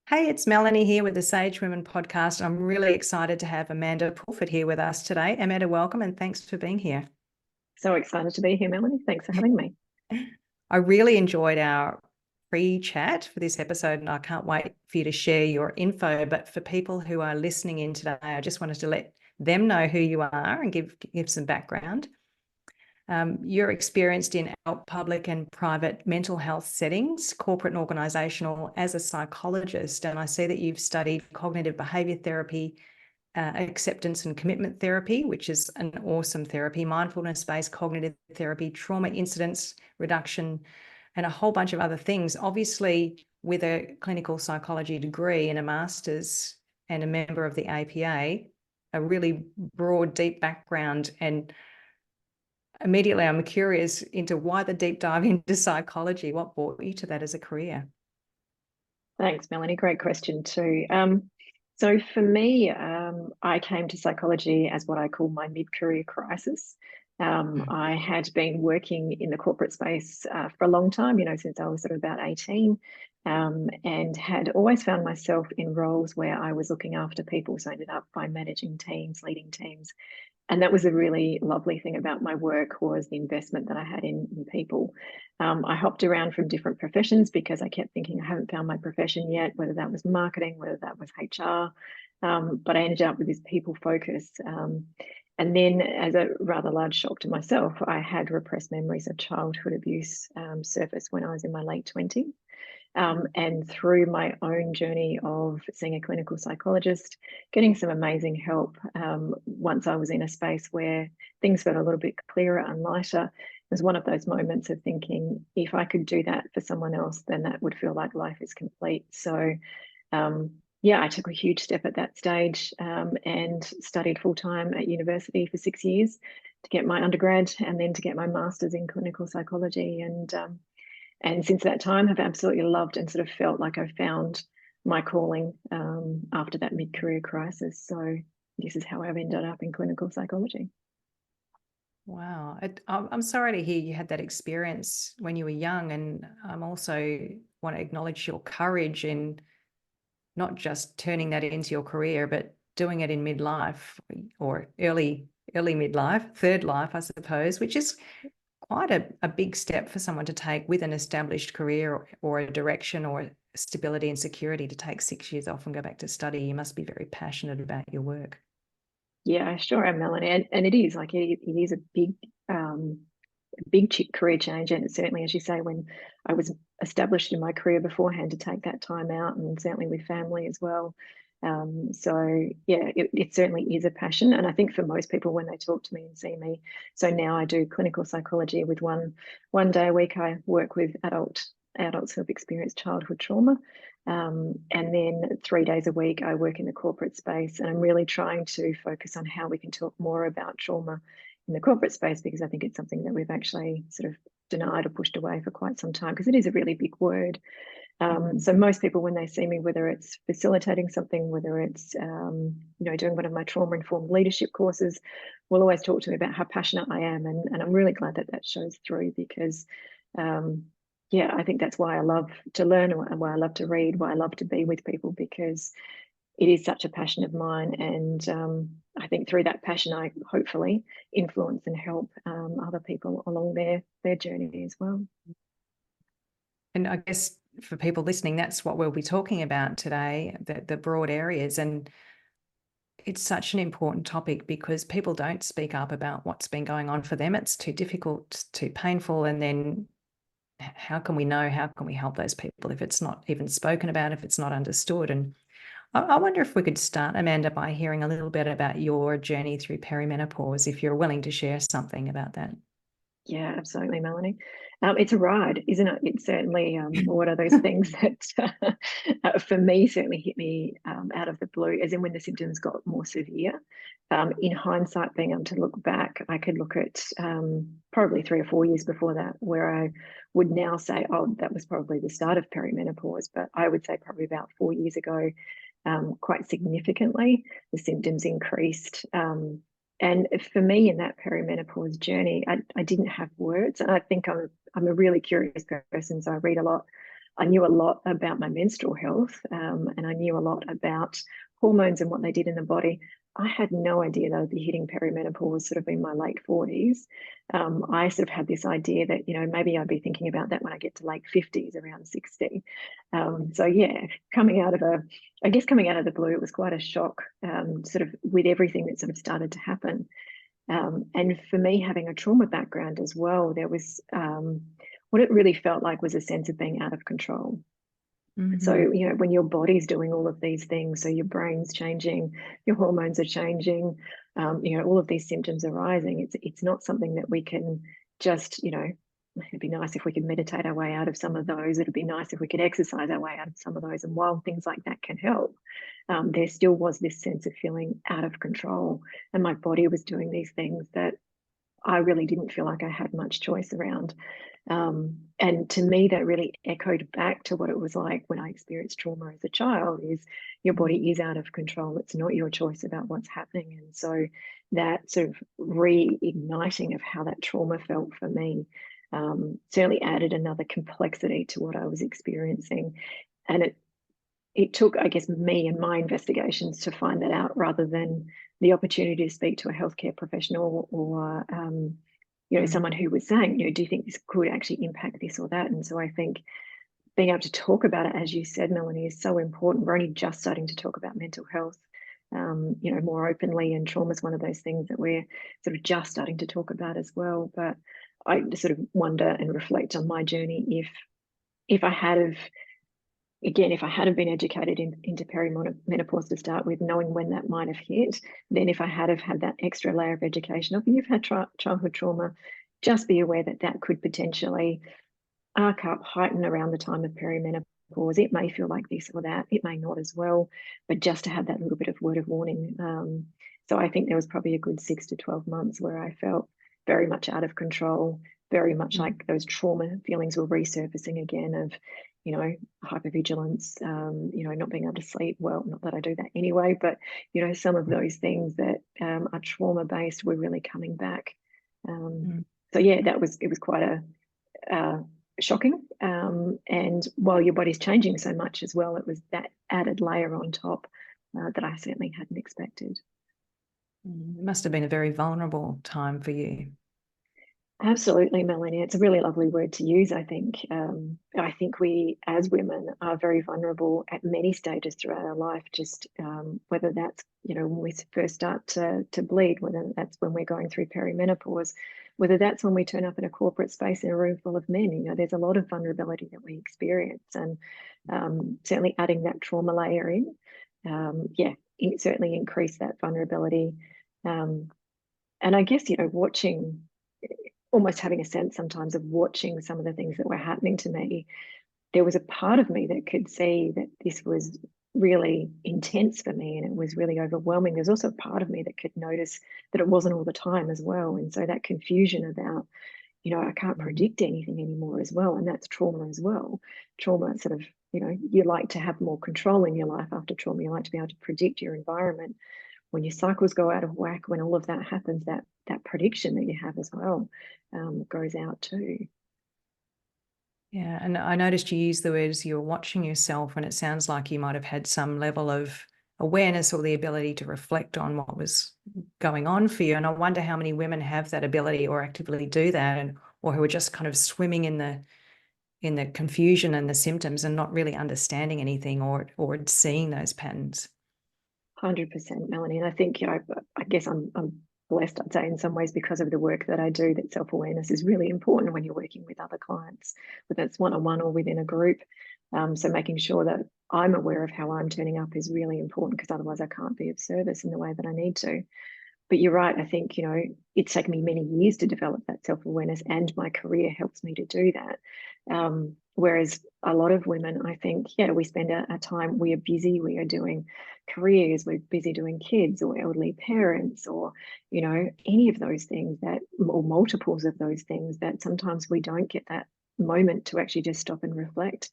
Hey, it's Melanie here with the Sage Women podcast. I'm really excited to have Amanda Pulford here with us today. Amanda, welcome and thanks for being here. So excited to be here, Melanie. Thanks for having me. I really enjoyed our pre-chat for this episode and I can't wait for you to share your info. But for people who are listening in today, I just wanted to let them know who you are and give some background. You're experienced in public and private mental health settings, corporate and organisational, as a psychologist. And I see that you've studied cognitive behaviour therapy, acceptance and commitment therapy, which is an awesome therapy, mindfulness-based cognitive therapy, trauma incidence reduction, and a whole bunch of other things. Obviously, with a clinical psychology degree and a master's and a member of the APA, a really broad, deep background. And immediately I'm curious into why the deep dive into psychology. What brought you to that as a career? Thanks, Melanie. Great question too. So for me, I came to psychology as what I call my mid-career crisis. I had been working in the corporate space for a long time, since I was sort of about 18, and had always found myself in roles where I was looking after people. So I ended up by managing teams, leading teams, and that was a really lovely thing about my work, was the investment that I had in people. I hopped around from different professions because I kept thinking I haven't found my profession yet, whether that was marketing, whether that was HR, but I ended up with this people focus. And then, as a rather large shock to myself, I had repressed memories of childhood abuse surface when I was in my late 20s. And through my own journey of seeing a clinical psychologist, getting some amazing help, once I was in a space where things felt a little bit clearer and lighter, it was one of those moments of thinking, if I could do that for someone else, then that would feel like life is complete. So, yeah, I took a huge step at that stage, and studied full time at university for 6 years to get my undergrad and then to get my master's in clinical psychology. And since that time, I've absolutely loved and sort of felt like I found my calling after that mid-career crisis. So this is how I've ended up in clinical psychology. Wow. I'm sorry to hear you had that experience when you were young. And I'm also want to acknowledge your courage in not just turning that into your career, but doing it in midlife or early midlife, third life, I suppose, which is quite a big step for someone to take with an established career or a direction or stability and security. To take 6 years off and go back to study, you must be very passionate about your work. Yeah, sure am, Melanie. And it is like it is a big career change. And certainly, as you say, when I was established in my career beforehand, to take that time out, and certainly with family as well. So yeah, it certainly is a passion. And I think for most people, when they talk to me and see me, so now I do clinical psychology with one day a week. I work with adults who have experienced childhood trauma. And then 3 days a week, I work in the corporate space. And I'm really trying to focus on how we can talk more about trauma in the corporate space, because I think it's something that we've actually sort of denied or pushed away for quite some time, because it is a really big word. So most people, when they see me, whether it's facilitating something, whether it's doing one of my trauma-informed leadership courses, will always talk to me about how passionate I am, and I'm really glad that that shows through, because yeah, I think that's why I love to learn, and why I love to read, why I love to be with people, because it is such a passion of mine. And I think through that passion, I hopefully influence and help other people along their journey as well. And I guess for people listening, that's what we'll be talking about today, the broad areas. And it's such an important topic because people don't speak up about what's been going on for them. It's too difficult, too painful. And then how can we know? How can we help those people if it's not even spoken about, if it's not understood? And I wonder if we could start, Amanda, by hearing a little bit about your journey through perimenopause, if you're willing to share something about that. Yeah, absolutely, Melanie. It's a ride, isn't it? It's certainly one of those things that for me certainly hit me out of the blue, as in when the symptoms got more severe. In hindsight, being able to look back, I could look at probably 3 or 4 years before that, where I would now say, oh, that was probably the start of perimenopause. But I would say probably about 4 years ago, quite significantly, the symptoms increased. And for me, in that perimenopause journey, I didn't have words. And I think I'm a really curious person, so I read a lot. I knew a lot about my menstrual health, and I knew a lot about hormones and what they did in the body. I had no idea that I'd be hitting perimenopause sort of in my late 40s. I sort of had this idea that, maybe I'd be thinking about that when I get to late 50s, around 60. So yeah, coming out of the blue, it was quite a shock, sort of with everything that sort of started to happen. And for me, having a trauma background as well, there was what it really felt like was a sense of being out of control. So, when your body's doing all of these things, so your brain's changing, your hormones are changing, all of these symptoms are rising. It's not something that we can just, it'd be nice if we could meditate our way out of some of those. It'd be nice if we could exercise our way out of some of those. And while things like that can help, there still was this sense of feeling out of control. And my body was doing these things that I really didn't feel like I had much choice around. And to me, that really echoed back to what it was like when I experienced trauma as a child, is your body is out of control. It's not your choice about what's happening. And so that sort of reigniting of how that trauma felt for me certainly added another complexity to what I was experiencing. And it took, I guess, me and my investigations to find that out, rather than the opportunity to speak to a healthcare professional or someone who was saying, do you think this could actually impact this or that? And so I think being able to talk about it, as you said, Melanie, is so important. We're only just starting to talk about mental health, more openly, and trauma is one of those things that we're sort of just starting to talk about as well. But I sort of wonder and reflect on my journey, if I had have, again, if I hadn't been educated into perimenopause to start with, knowing when that might have hit, then if I had have had that extra layer of education of, you've had childhood trauma, just be aware that that could potentially arc up, heighten around the time of perimenopause. It may feel like this or that, it may not as well, but just to have that little bit of word of warning. So I think there was probably a good 6 to 12 months where I felt very much out of control, very much like those trauma feelings were resurfacing again, of hypervigilance, not being able to sleep well. Not that I do that anyway, but some of those things that are trauma based were really coming back. So yeah, it was quite a shocking. And while your body's changing so much as well, it was that added layer on top that I certainly hadn't expected. It must have been a very vulnerable time for you. Absolutely, Melanie. It's a really lovely word to use, I think. I think we, as women, are very vulnerable at many stages throughout our life, just whether that's, when we first start to bleed, whether that's when we're going through perimenopause, whether that's when we turn up in a corporate space in a room full of men. There's a lot of vulnerability that we experience. And certainly adding that trauma layer in, it certainly increased that vulnerability. And I guess, watching, almost having a sense sometimes of watching some of the things that were happening to me, there was a part of me that could see that this was really intense for me and it was really overwhelming. There's also a part of me that could notice that it wasn't all the time as well. And so that confusion about, I can't predict anything anymore as well. And that's trauma as well. Trauma sort of, you like to have more control in your life after trauma. You like to be able to predict your environment. When your cycles go out of whack, when all of that happens, that prediction that you have as well goes out too. Yeah, and I noticed you used the words you're watching yourself, and it sounds like you might have had some level of awareness or the ability to reflect on what was going on for you. And I wonder how many women have that ability or actively do that, or who are just kind of swimming in the confusion and the symptoms and not really understanding anything or seeing those patterns. 100%, Melanie. And I think, I guess I'm blessed, I'd say, in some ways, because of the work that I do, that self-awareness is really important when you're working with other clients, whether it's one-on-one or within a group. So making sure that I'm aware of how I'm turning up is really important, because otherwise I can't be of service in the way that I need to. But you're right. I think, it's taken me many years to develop that self-awareness, and my career helps me to do that. Whereas a lot of women, I think, we spend our time, we are busy, we are doing careers, we're busy doing kids or elderly parents, or, any of those things that, or multiples of those things, that sometimes we don't get that moment to actually just stop and reflect.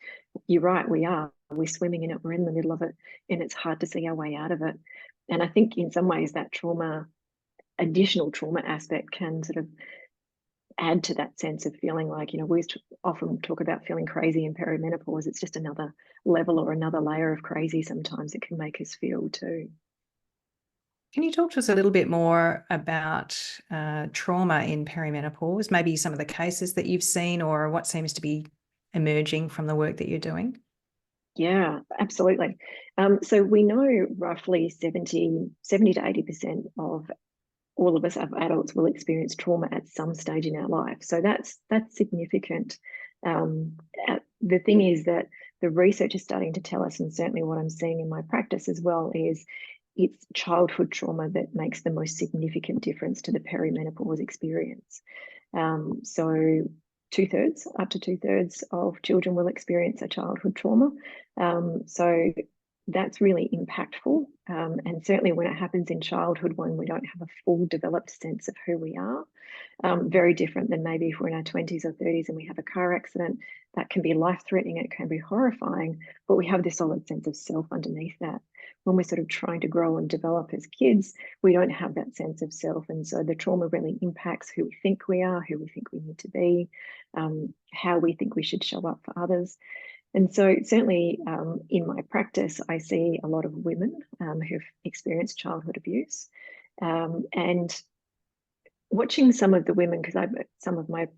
You're right, we're swimming in it, we're in the middle of it, and it's hard to see our way out of it. And I think in some ways that additional trauma aspect can sort of add to that sense of feeling like, we often talk about feeling crazy in perimenopause. It's just another level or another layer of crazy sometimes it can make us feel too. Can you talk to us a little bit more about trauma in perimenopause, maybe some of the cases that you've seen or what seems to be emerging from the work that you're doing? Yeah, absolutely. So we know roughly 70 to 80% of all of us as adults will experience trauma at some stage in our life. So that's significant. The thing is that the research is starting to tell us, and certainly what I'm seeing in my practice as well, is it's childhood trauma that makes the most significant difference to the perimenopause experience. So up to two-thirds of children will experience a childhood trauma. So that's really impactful. And certainly when it happens in childhood, when we don't have a full developed sense of who we are, very different than maybe if we're in our 20s or 30s and we have a car accident. That can be life-threatening, it can be horrifying, but we have this solid sense of self underneath that. When we're sort of trying to grow and develop as kids, we don't have that sense of self. And so the trauma really impacts who we think we are, who we think we need to be, how we think we should show up for others. And so certainly in my practice, I see a lot of women who've experienced childhood abuse. And watching some of the women, because some of my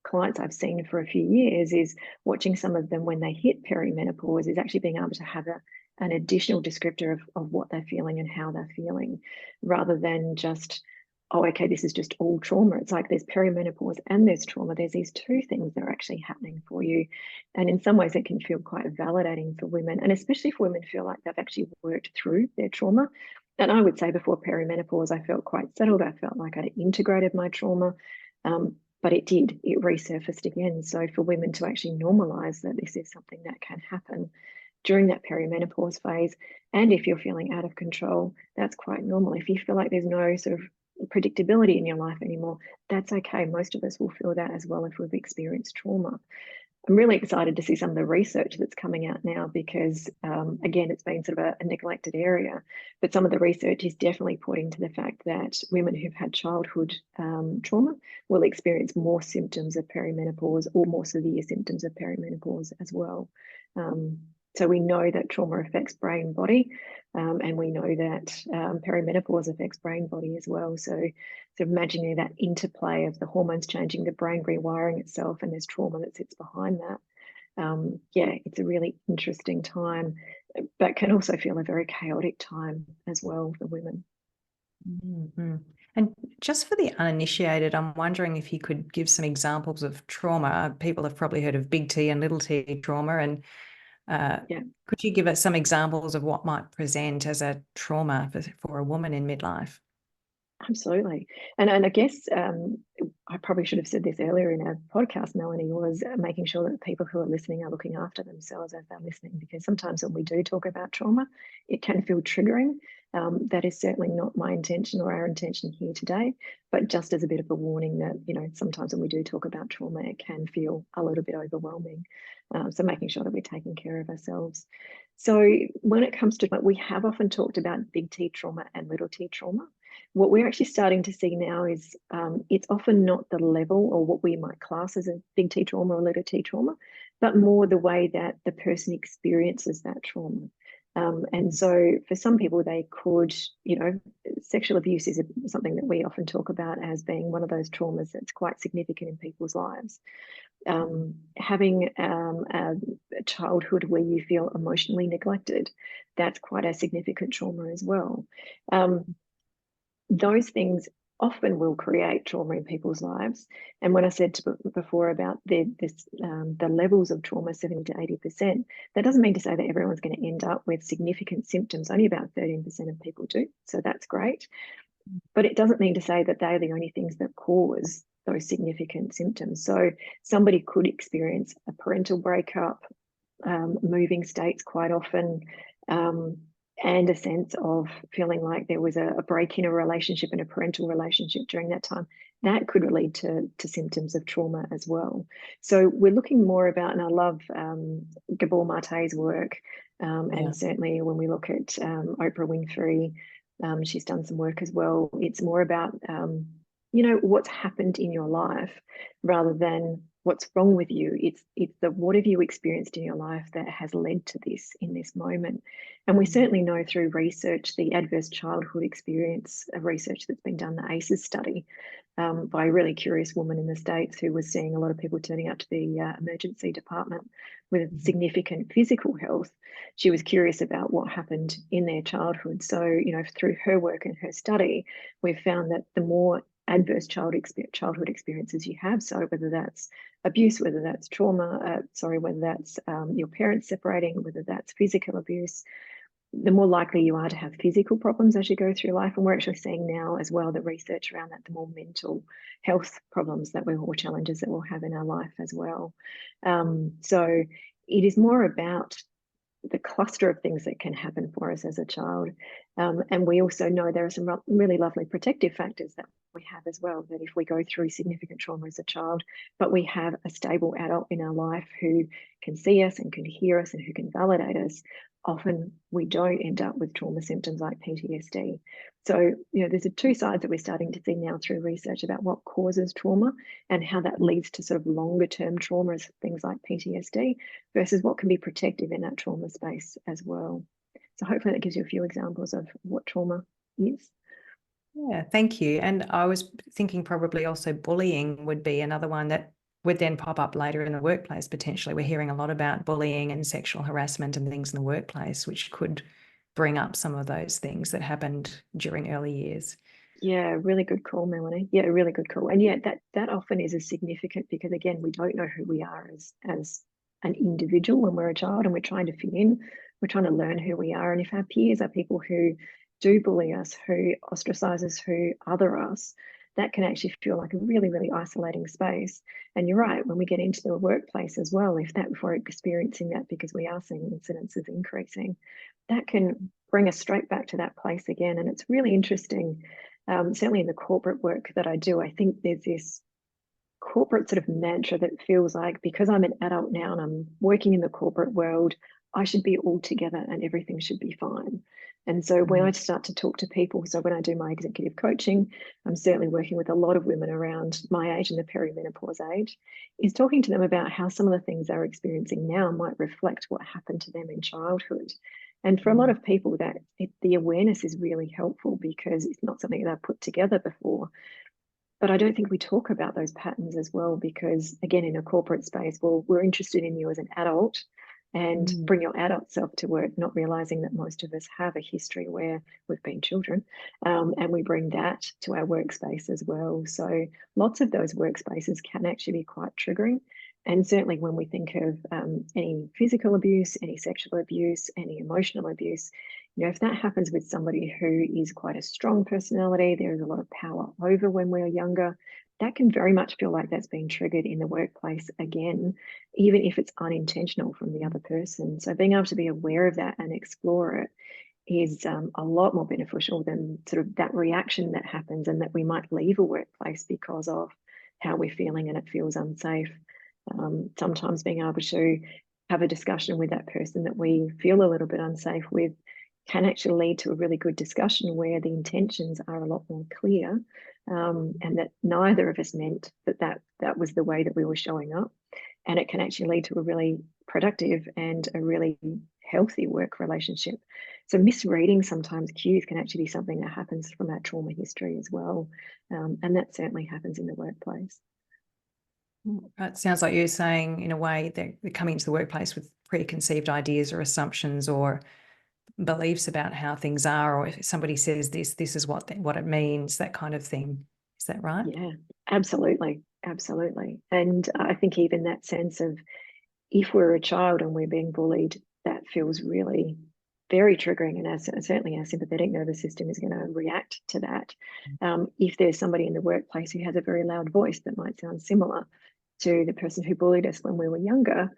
clients I've seen for a few years, is watching some of them when they hit perimenopause is actually being able to have an additional descriptor of what they're feeling and how they're feeling, rather than just, oh, okay, this is just all trauma. It's like there's perimenopause and there's trauma. There's these two things that are actually happening for you. And in some ways, it can feel quite validating for women, and especially if women feel like they've actually worked through their trauma. And I would say before perimenopause, I felt quite settled. I felt like I'd integrated my trauma, but it resurfaced again. So for women to actually normalize that this is something that can happen during that perimenopause phase, and if you're feeling out of control, that's quite normal. If you feel like there's no sort of predictability in your life anymore, that's okay. Most of us will feel that as well if we've experienced trauma. I'm really excited to see some of the research that's coming out now because, again, it's been sort of a neglected area, but some of the research is definitely pointing to the fact that women who've had childhood trauma will experience more symptoms of perimenopause or more severe symptoms of perimenopause as well. So we know that trauma affects brain body, and we know that perimenopause affects brain body as well. So sort of imagining that interplay of the hormones changing, the brain rewiring itself, and there's trauma that sits behind that. Yeah, it's a really interesting time, but can also feel a very chaotic time as well for women. Mm-hmm. And just for the uninitiated, I'm wondering if you could give some examples of trauma. People have probably heard of big T and little t trauma, and Yeah. could you give us some examples of what might present as a trauma for a woman in midlife? Absolutely. And I guess I probably should have said this earlier in our podcast, Melanie, was making sure that people who are listening are looking after themselves as they're listening, because sometimes when we do talk about trauma, it can feel triggering. That is certainly not my intention or our intention here today, but just as a bit of a warning that, sometimes when we do talk about trauma, it can feel a little bit overwhelming. So making sure that we're taking care of ourselves. So when it comes to, we have often talked about big T trauma and little t trauma. What we're actually starting to see now is it's often not the level or what we might class as a big T trauma or little t trauma, but more the way that the person experiences that trauma. And so for some people, they could, sexual abuse is something that we often talk about as being one of those traumas that's quite significant in people's lives. Having a childhood where you feel emotionally neglected, that's quite a significant trauma as well. Those things often will create trauma in people's lives. And when I said before about the levels of trauma, 70 to 80%, that doesn't mean to say that everyone's going to end up with significant symptoms. Only about 13% of people do. So that's great. But it doesn't mean to say that they're the only things that cause those significant symptoms. So somebody could experience a parental breakup, moving states quite often, and a sense of feeling like there was a break in a relationship and a parental relationship during that time. That could lead to symptoms of trauma as well. So we're looking more about, and I love Gabor Mate's work, and certainly when we look at Oprah Winfrey, she's done some work as well. It's more about what's happened in your life rather than what's wrong with you. It's the what have you experienced in your life that has led to this in this moment. And we certainly know through research, the adverse childhood experience, research that's been done, the ACEs study, by a really curious woman in the States who was seeing a lot of people turning up to the emergency department with significant physical health. She was curious about what happened in their childhood. So, through her work and her study, we've found that the more adverse childhood experiences you have, so whether that's abuse, whether that's trauma, whether that's your parents separating, whether that's physical abuse, the more likely you are to have physical problems as you go through life. And we're actually seeing now as well the research around that, the more mental health problems that or challenges that we'll have in our life as well. So it is more about the cluster of things that can happen for us as a child. And we also know there are some really lovely protective factors that we have as well, that if we go through significant trauma as a child, but we have a stable adult in our life who can see us and can hear us and who can validate us, often we don't end up with trauma symptoms like PTSD. So, there's two sides that we're starting to see now through research about what causes trauma and how that leads to sort of longer term traumas, things like PTSD, versus what can be protective in that trauma space as well. So hopefully that gives you a few examples of what trauma is. Yeah, thank you. And I was thinking probably also bullying would be another one that would then pop up later in the workplace, potentially. We're hearing a lot about bullying and sexual harassment and things in the workplace, which could bring up some of those things that happened during early years. Yeah, really good call, Melanie. Yeah, really good call. And yeah, that often is a significant, because again, we don't know who we are as an individual when we're a child and we're trying to fit in. We're trying to learn who we are. And if our peers are people who do bully us, who ostracize us, who other us, that can actually feel like a really, really isolating space. And you're right, when we get into the workplace as well, if we're experiencing that because we are seeing incidences increasing, that can bring us straight back to that place again. And it's really interesting. Certainly in the corporate work that I do, I think there's this corporate sort of mantra that feels like, because I'm an adult now and I'm working in the corporate world, I should be all together and everything should be fine. And so when I start to talk to people, so when I do my executive coaching, I'm certainly working with a lot of women around my age and the perimenopause age, is talking to them about how some of the things they're experiencing now might reflect what happened to them in childhood. And for a lot of people, the awareness is really helpful because it's not something they've put together before. But I don't think we talk about those patterns as well, because again, in a corporate space, well, we're interested in you as an adult and bring your adult self to work, not realizing that most of us have a history where we've been children, and we bring that to our workspace as well. So lots of those workspaces can actually be quite triggering. And certainly when we think of any physical abuse, any sexual abuse, any emotional abuse, if that happens with somebody who is quite a strong personality, there is a lot of power over when we're younger, that can very much feel like that's been triggered in the workplace again, even if it's unintentional from the other person. So being able to be aware of that and explore it is a lot more beneficial than sort of that reaction that happens and that we might leave a workplace because of how we're feeling and it feels unsafe. Sometimes being able to have a discussion with that person that we feel a little bit unsafe with can actually lead to a really good discussion where the intentions are a lot more clear, and that neither of us meant that was the way that we were showing up. And it can actually lead to a really productive and a really healthy work relationship. So misreading sometimes cues can actually be something that happens from our trauma history as well. And that certainly happens in the workplace. It sounds like you're saying, in a way, they're coming into the workplace with preconceived ideas or assumptions or beliefs about how things are, or if somebody says this is what it means, that kind of thing. Is that right? Yeah, absolutely. Absolutely. And I think even that sense of, if we're a child and we're being bullied, that feels really very triggering. And certainly our sympathetic nervous system is going to react to that. If there's somebody in the workplace who has a very loud voice that might sound similar to the person who bullied us when we were younger,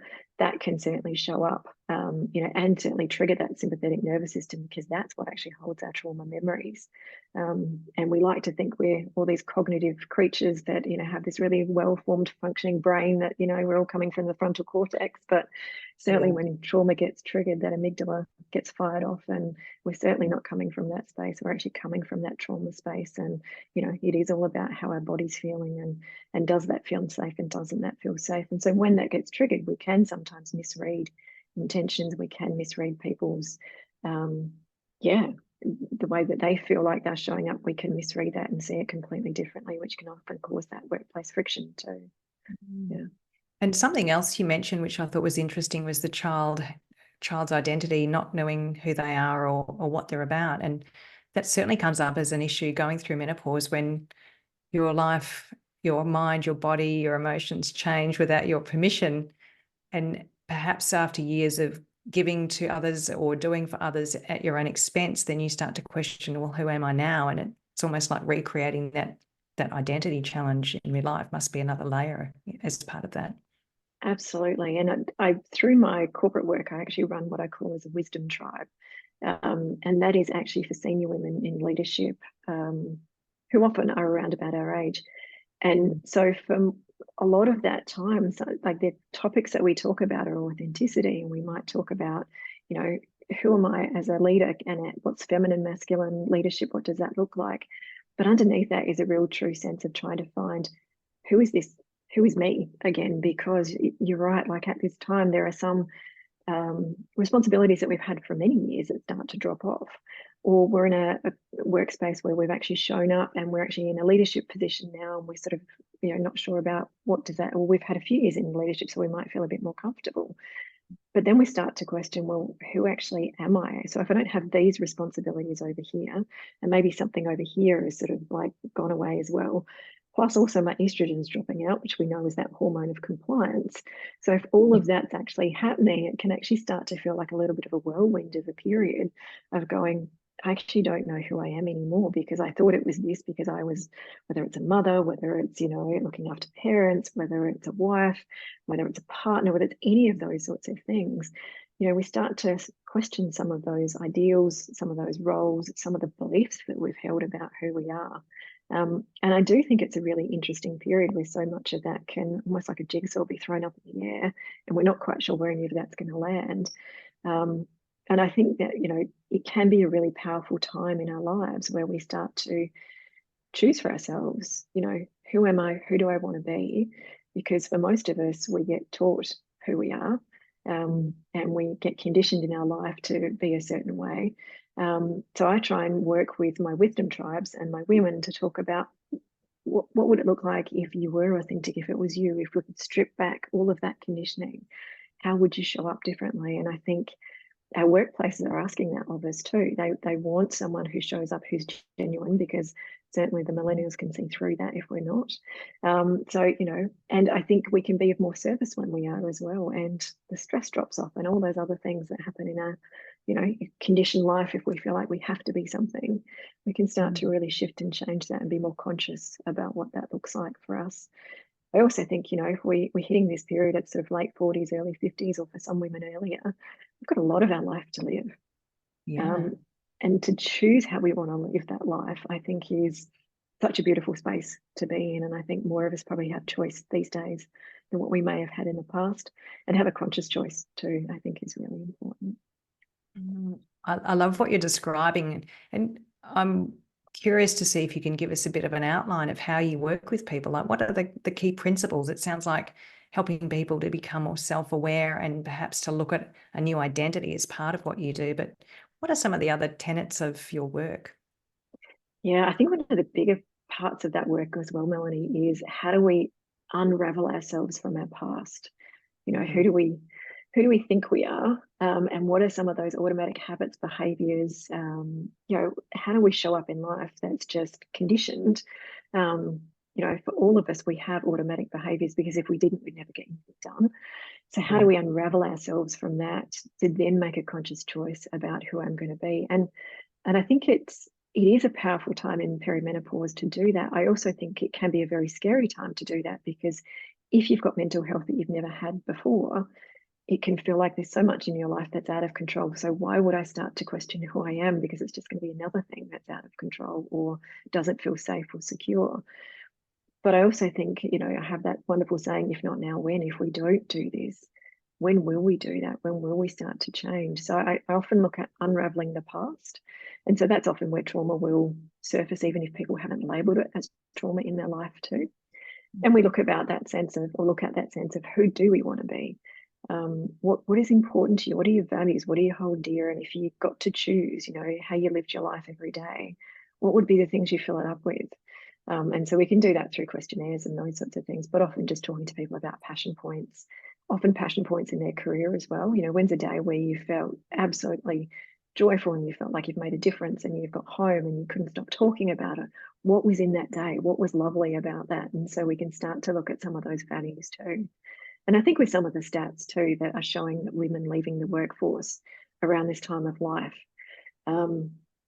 that can certainly show up, and certainly trigger that sympathetic nervous system, because that's what actually holds our trauma memories. And we like to think we're all these cognitive creatures that, have this really well-formed functioning brain that, we're all coming from the frontal cortex. But certainly when trauma gets triggered, that amygdala gets fired off, and we're certainly not coming from that space. We're actually coming from that trauma space. And, it is all about how our body's feeling, and does that feel safe, and doesn't that feel safe? And so when that gets triggered, we can sometimes misread intentions. We can misread people's, the way that they feel like they're showing up. We can misread that and see it completely differently, which can often cause that workplace friction too. Yeah. And something else you mentioned, which I thought was interesting, was the child's identity, not knowing who they are or what they're about. And that certainly comes up as an issue going through menopause, when your life, your mind, your body, your emotions change without your permission. And perhaps after years of giving to others or doing for others at your own expense, then you start to question, well, who am I now? And it's almost like recreating that identity challenge in your life. Must be another layer as part of that. Absolutely. And I through my corporate work, I actually run what I call as a wisdom tribe. And that is actually for senior women in leadership, who often are around about our age. And so for a lot of that time, so like the topics that we talk about are authenticity, and we might talk about, who am I as a leader, and what's feminine, masculine leadership, what does that look like? But underneath that is a real true sense of trying to find, who is this? Who is me again? Because you're right, like at this time, there are some responsibilities that we've had for many years that start to drop off, or we're in a workspace where we've actually shown up and we're actually in a leadership position now, and we're sort of not sure about what does that, or we've had a few years in leadership, so we might feel a bit more comfortable. But then we start to question, well, who actually am I? So if I don't have these responsibilities over here, and maybe something over here is sort of like gone away as well, plus also my estrogen is dropping out, which we know is that hormone of compliance. So if all of that's actually happening, it can actually start to feel like a little bit of a whirlwind of a period of going, I actually don't know who I am anymore, because I thought it was this, because I was, whether it's a mother, whether it's, looking after parents, whether it's a wife, whether it's a partner, whether it's any of those sorts of things, we start to question some of those ideals, some of those roles, some of the beliefs that we've held about who we are. And I do think it's a really interesting period where so much of that can, almost like a jigsaw, be thrown up in the air, and we're not quite sure where any of that's going to land. And I think that, it can be a really powerful time in our lives where we start to choose for ourselves, who am I? Who do I want to be? Because for most of us, we get taught who we are, and we get conditioned in our life to be a certain way. So I try and work with my wisdom tribes and my women to talk about what would it look like if you were authentic, if it was you, if we could strip back all of that conditioning, how would you show up differently? And I think our workplaces are asking that of us too. They want someone who shows up who's genuine, because certainly the millennials can see through that if we're not. And I think we can be of more service when we are as well. And the stress drops off, and all those other things that happen in our, conditioned life. If we feel like we have to be something, we can start to really shift and change that and be more conscious about what that looks like for us. I also think, if we're hitting this period at sort of late 40s, early 50s, or for some women earlier, we've got a lot of our life to live. Yeah. And to choose how we want to live that life, I think is such a beautiful space to be in. And I think more of us probably have choice these days than what we may have had in the past, and have a conscious choice too, I think is really important. I love what you're describing. And I'm curious to see if you can give us a bit of an outline of how you work with people. Like, what are the key principles? It sounds like helping people to become more self-aware and perhaps to look at a new identity as part of what you do. But what are some of the other tenets of your work? Yeah, I think one of the bigger parts of that work as well, Melanie, is how do we unravel ourselves from our past? Who do we think we are, and what are some of those automatic habits, behaviors? How do we show up in life that's just conditioned? For all of us, we have automatic behaviors, because if we didn't, we'd never get anything done. So how do we unravel ourselves from that to then make a conscious choice about who I'm going to be? And I think it is a powerful time in perimenopause to do that. I also think it can be a very scary time to do that, because if you've got mental health that you've never had before, it can feel like there's so much in your life that's out of control. So why would I start to question who I am? Because it's just going to be another thing that's out of control or doesn't feel safe or secure. But I also think, I have that wonderful saying, if not now, when? If we don't do this, when will we do that? When will we start to change? So I often look at unraveling the past. And so that's often where trauma will surface, even if people haven't labeled it as trauma in their life too. And we look at that sense of who do we want to be? What is important to you? What are your values? What do you hold dear? And if you've got to choose, how you lived your life every day, what would be the things you fill it up with? And so we can do that through questionnaires and those sorts of things, but often just talking to people about passion points, often passion points in their career as well. When's a day where you felt absolutely joyful and you felt like you've made a difference and you've got home and you couldn't stop talking about it? What was in that day? What was lovely about that? And so we can start to look at some of those values too. And I think with some of the stats too that are showing that women leaving the workforce around this time of life,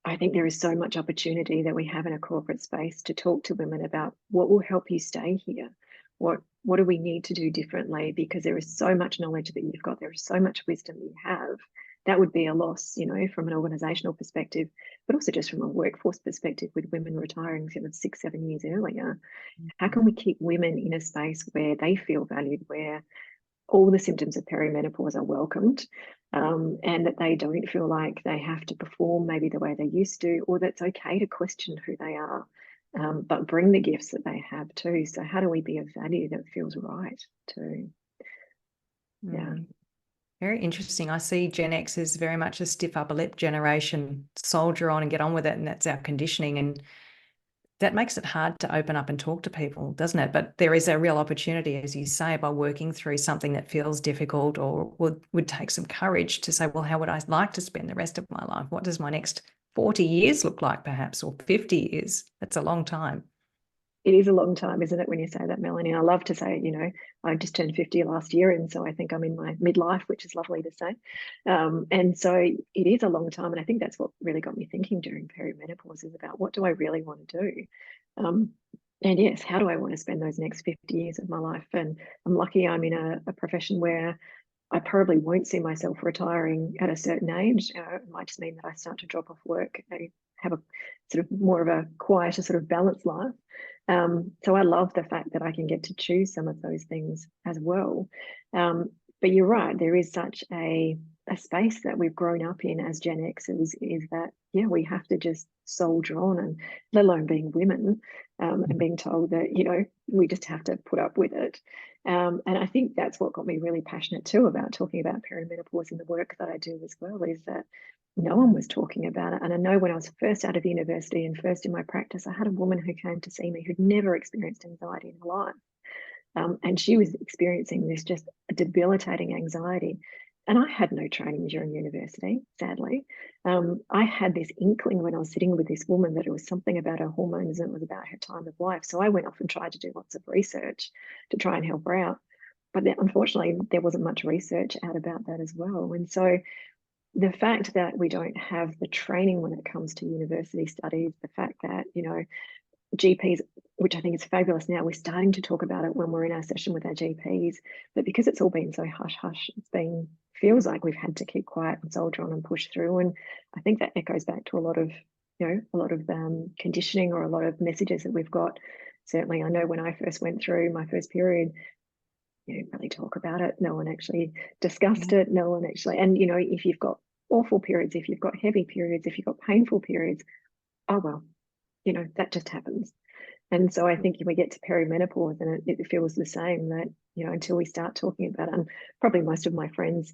I think there is so much opportunity that we have in a corporate space to talk to women about what will help you stay here. What do we need to do differently? Because there is so much knowledge that you've got, there is so much wisdom you have. That would be a loss, from an organisational perspective, but also just from a workforce perspective with women retiring 6, 7 years earlier. How can we keep women in a space where they feel valued, where all the symptoms of perimenopause are welcomed, and that they don't feel like they have to perform maybe the way they used to, or that's okay to question who they are, but bring the gifts that they have too. So how do we be of value that feels right too? Yeah. Very interesting. I see Gen X as very much a stiff upper lip generation, soldier on and get on with it, and that's our conditioning. And that makes it hard to open up and talk to people, doesn't it? But there is a real opportunity, as you say, by working through something that feels difficult or would take some courage to say, well, how would I like to spend the rest of my life? What does my next 40 years look like, perhaps, or 50 years? That's a long time. It is a long time, isn't it, when you say that, Melanie? I love to say, I just turned 50 last year, and so I think I'm in my midlife, which is lovely to say. And so it is a long time, and I think that's what really got me thinking during perimenopause is about what do I really want to do? And yes, how do I want to spend those next 50 years of my life? And I'm lucky I'm in a profession where I probably won't see myself retiring at a certain age. It might just mean that I start to drop off work. I have a sort of more of a quieter sort of balanced life. So I love the fact that I can get to choose some of those things as well. But you're right, there is such a space that we've grown up in as Gen Xers is that, yeah, we have to just soldier on, and let alone being women, and being told that, we just have to put up with it. And I think that's what got me really passionate too about talking about perimenopause in the work that I do as well, is that no one was talking about it. And I know when I was first out of university and first in my practice, I had a woman who came to see me who'd never experienced anxiety in her life. And she was experiencing this just debilitating anxiety. And I had no training during university, sadly. I had this inkling when I was sitting with this woman that it was something about her hormones and it was about her time of life. So I went off and tried to do lots of research to try and help her out. But unfortunately, there wasn't much research out about that as well. And so the fact that we don't have the training when it comes to university studies, the fact that, GPs, which I think is fabulous now, we're starting to talk about it when we're in our session with our GPs, but because it's all been so hush-hush, feels like we've had to keep quiet and soldier on and push through. And I think that echoes back to a lot of conditioning or a lot of messages that we've got. Certainly, I know when I first went through my first period, you didn't really talk about it. No one actually discussed it. No one actually, and if you've got awful periods, if you've got heavy periods, if you've got painful periods, oh well, that just happens. And so I think if we get to perimenopause and it feels the same, that, until we start talking about it, and probably most of my friends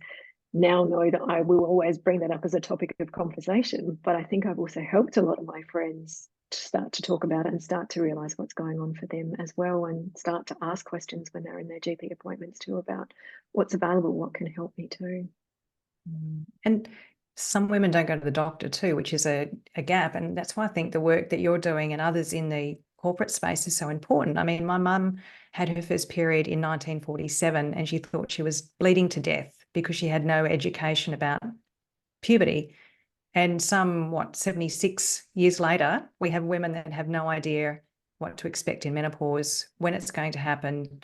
now know that I will always bring that up as a topic of conversation, but I think I've also helped a lot of my friends to start to talk about it and start to realise what's going on for them as well, and start to ask questions when they're in their GP appointments too about what's available, what can help me too. And some women don't go to the doctor too, which is a gap. And that's why I think the work that you're doing and others in the corporate space is so important. I mean, my mum had her first period in 1947 and she thought she was bleeding to death because she had no education about puberty. And 76 years later, we have women that have no idea what to expect in menopause, when it's going to happen,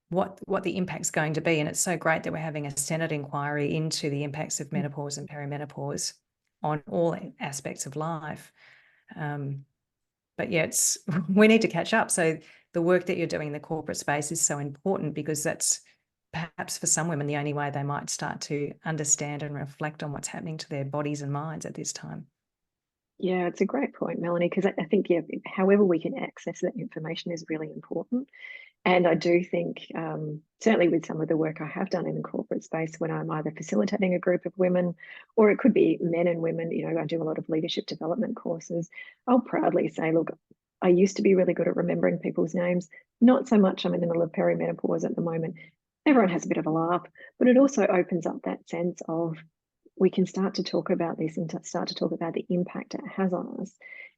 what the impact's going to be. And it's so great that we're having a Senate inquiry into the impacts of menopause and perimenopause on all aspects of life. But yeah, we need to catch up. So the work that you're doing in the corporate space is so important, because that's perhaps for some women the only way they might start to understand and reflect on what's happening to their bodies and minds at this time. Yeah, it's a great point, Melanie, because I think, yeah, however we can access that information is really important. And I do think, certainly with some of the work I have done in the corporate space, when I'm either facilitating a group of women, or it could be men and women, I do a lot of leadership development courses, I'll proudly say, look, I used to be really good at remembering people's names. Not so much. I'm in the middle of perimenopause at the moment. Everyone has a bit of a laugh, but it also opens up that sense of, we can start to talk about this and start to talk about the impact it has on us.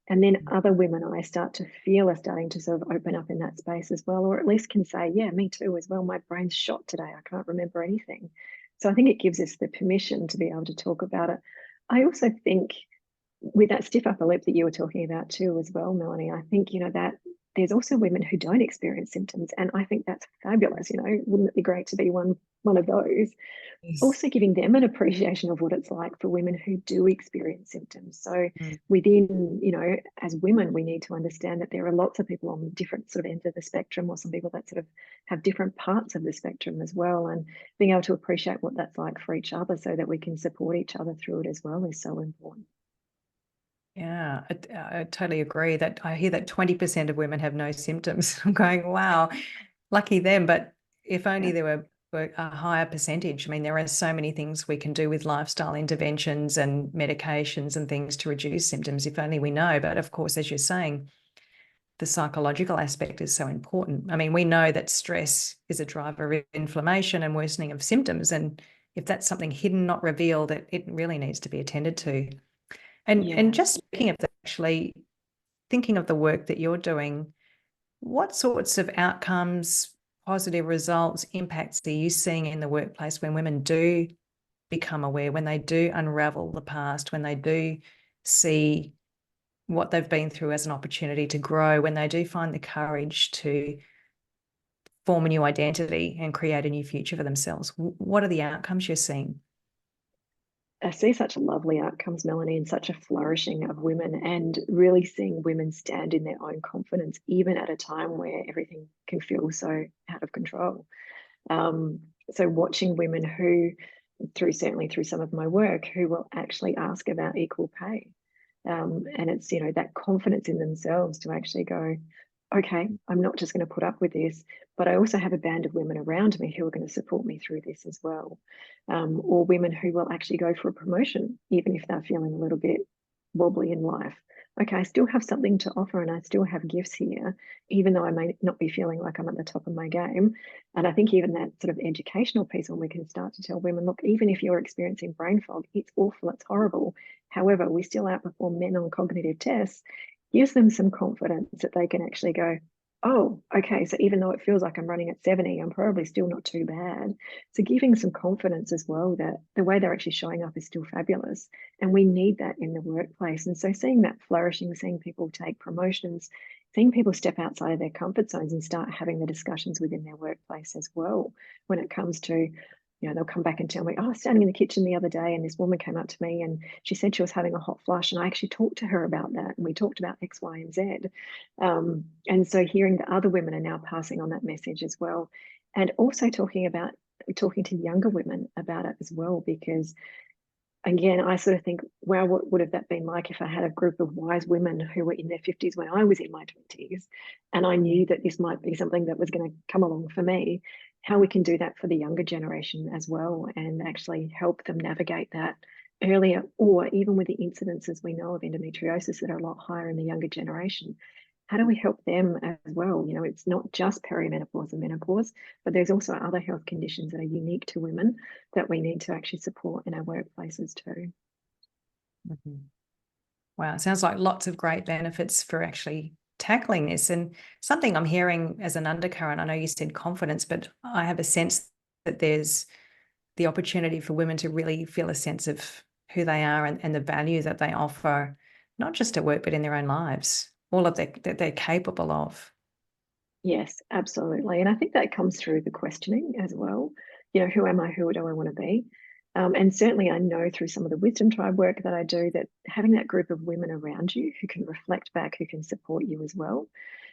And then other women I start to feel are starting to sort of open up in that space as well, or at least can say, yeah, me too as well. My brain's shot today. I can't remember anything. So I think it gives us the permission to be able to talk about it. I also think, with that stiff upper lip that you were talking about too as well, Melanie, I think, that there's also women who don't experience symptoms. And I think that's fabulous. Wouldn't it be great to be one of those? Yes. Also giving them an appreciation of what it's like for women who do experience symptoms. So Mm. within, as women, we need to understand that there are lots of people on different sort of ends of the spectrum, or some people that sort of have different parts of the spectrum as well. And being able to appreciate what that's like for each other so that we can support each other through it as well is so important. Yeah, I totally agree. That I hear that 20% of women have no symptoms. I'm going, wow, lucky them. But if only Yeah. there were a higher percentage. I mean, there are so many things we can do with lifestyle interventions and medications and things to reduce symptoms, if only we know. But of course, as you're saying, the psychological aspect is so important. I mean, we know that stress is a driver of inflammation and worsening of symptoms. And if that's something hidden, not revealed, it really needs to be attended to. And Yeah. just speaking of that, actually thinking of the work that you're doing, what sorts of outcomes, positive results, impacts are you seeing in the workplace when women do become aware, when they do unravel the past, when they do see what they've been through as an opportunity to grow, when they do find the courage to form a new identity and create a new future for themselves? What are the outcomes you're seeing? I see such lovely outcomes, Melanie, and such a flourishing of women, and really seeing women stand in their own confidence, even at a time where everything can feel so out of control. Um, so watching women who, certainly through some of my work, who will actually ask about equal pay. And it's, that confidence in themselves to actually go, okay, I'm not just going to put up with this, but I also have a band of women around me who are going to support me through this as well. Or women who will actually go for a promotion, even if they're feeling a little bit wobbly in life. Okay, I still have something to offer and I still have gifts here, even though I may not be feeling like I'm at the top of my game. And I think even that sort of educational piece, when we can start to tell women, look, even if you're experiencing brain fog, it's awful, it's horrible. However, we still outperform men on cognitive tests, gives them some confidence that they can actually go, oh, okay, so even though it feels like I'm running at 70, I'm probably still not too bad. So giving some confidence as well that the way they're actually showing up is still fabulous. And we need that in the workplace. And so seeing that flourishing, seeing people take promotions, seeing people step outside of their comfort zones and start having the discussions within their workplace as well when it comes to, they'll come back and tell me, oh, I was standing in the kitchen the other day and this woman came up to me and she said she was having a hot flush. And I actually talked to her about that. And we talked about X, Y, and Z. And so hearing that other women are now passing on that message as well. And also talking to younger women about it as well, because again, I sort of think, wow, what would have that been like if I had a group of wise women who were in their 50s when I was in my 20s, and I knew that this might be something that was going to come along for me, how we can do that for the younger generation as well and actually help them navigate that earlier, or even with the incidences we know of endometriosis that are a lot higher in the younger generation. How do we help them as well? It's not just perimenopause and menopause, but there's also other health conditions that are unique to women that we need to actually support in our workplaces too. Mm-hmm. Wow, it sounds like lots of great benefits for actually tackling this. And something I'm hearing as an undercurrent, I know you said confidence, but I have a sense that there's the opportunity for women to really feel a sense of who they are and the value that they offer, not just at work, but in their own lives, all of that they're capable of. Yes, absolutely. And I think that comes through the questioning as well. Who am I? Who do I want to be? And certainly, I know through some of the Wisdom Tribe work that I do that having that group of women around you who can reflect back, who can support you as well,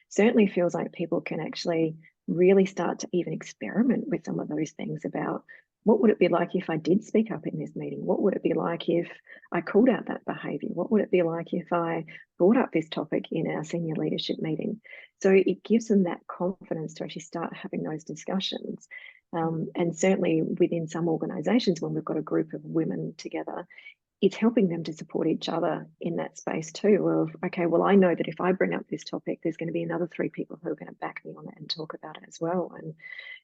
certainly feels like people can actually really start to even experiment with some of those things about what would it be like if I did speak up in this meeting? What would it be like if I called out that behavior? What would it be like if I brought up this topic in our senior leadership meeting? So it gives them that confidence to actually start having those discussions. And certainly within some organizations, when we've got a group of women together, it's helping them to support each other in that space too of, okay, well, I know that if I bring up this topic, there's going to be another 3 people who are going to back me on it and talk about it as well. And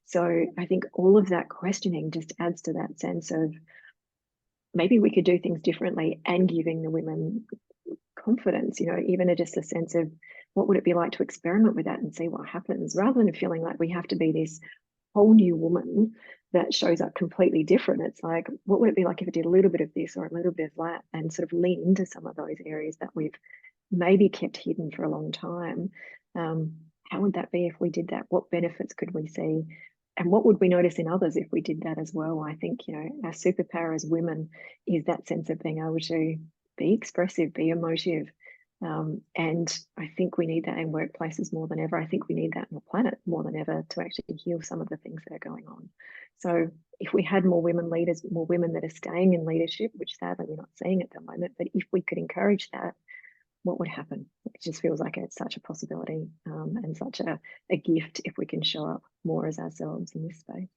so I think all of that questioning just adds to that sense of maybe we could do things differently and giving the women confidence, even just a sense of what would it be like to experiment with that and see what happens, rather than feeling like we have to be this whole new woman that shows up completely different. It's like, what would it be like if I did a little bit of this or a little bit of that and sort of lean into some of those areas that we've maybe kept hidden for a long time? How would that be if we did that? What benefits could we see? And what would we notice in others if we did that as well? I think, our superpower as women is that sense of being able to be expressive, be emotive. And I think we need that in workplaces more than ever. I think we need that on the planet more than ever to actually heal some of the things that are going on. So if we had more women leaders, more women that are staying in leadership, which sadly we're not seeing at the moment, but if we could encourage that, what would happen? It just feels like it's such a possibility, and such a gift if we can show up more as ourselves in this space.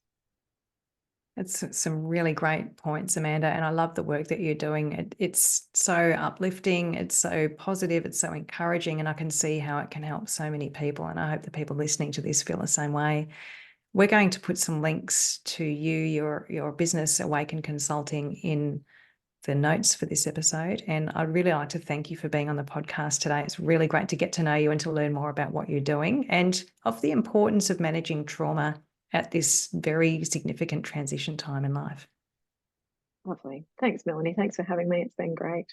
It's some really great points, Amanda, and I love the work that you're doing. It's so uplifting, it's so positive, it's so encouraging, and I can see how it can help so many people, and I hope the people listening to this feel the same way. We're going to put some links to your business, Awaken Consulting, in the notes for this episode, and I'd really like to thank you for being on the podcast today. It's really great to get to know you and to learn more about what you're doing and of the importance of managing trauma at this very significant transition time in life. Lovely. Thanks, Melanie. Thanks for having me. It's been great.